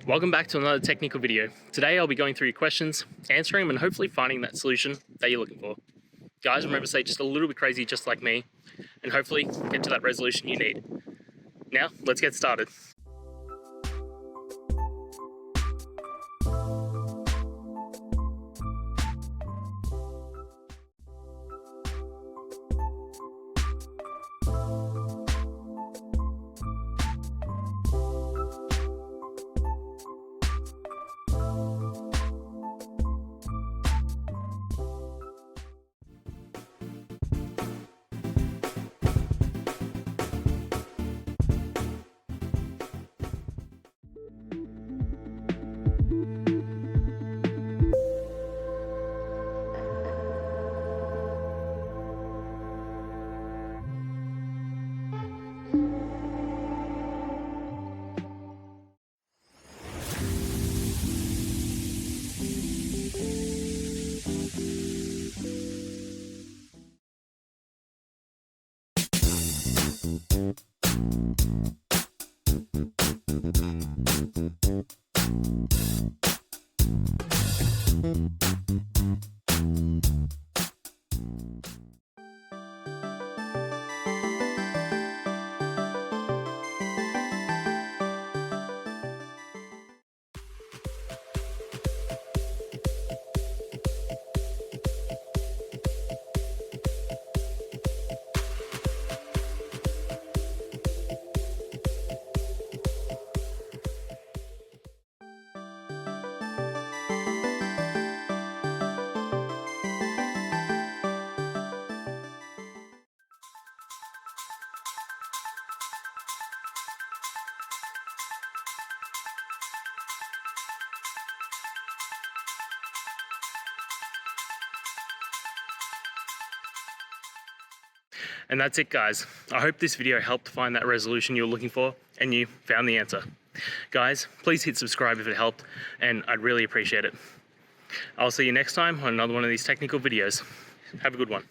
Welcome back to another technical video. Today I'll be going through your questions, answering them, and hopefully finding that solution that you're looking for. Guys, remember to stay just a little bit crazy just like me, and hopefully get to that resolution you need. Now, let's get started. And that's it, guys. I hope this video helped find that resolution you were looking for and you found the answer. Guys, please hit subscribe if it helped, and I'd really appreciate it. I'll see you next time on another one of these technical videos. Have a good one.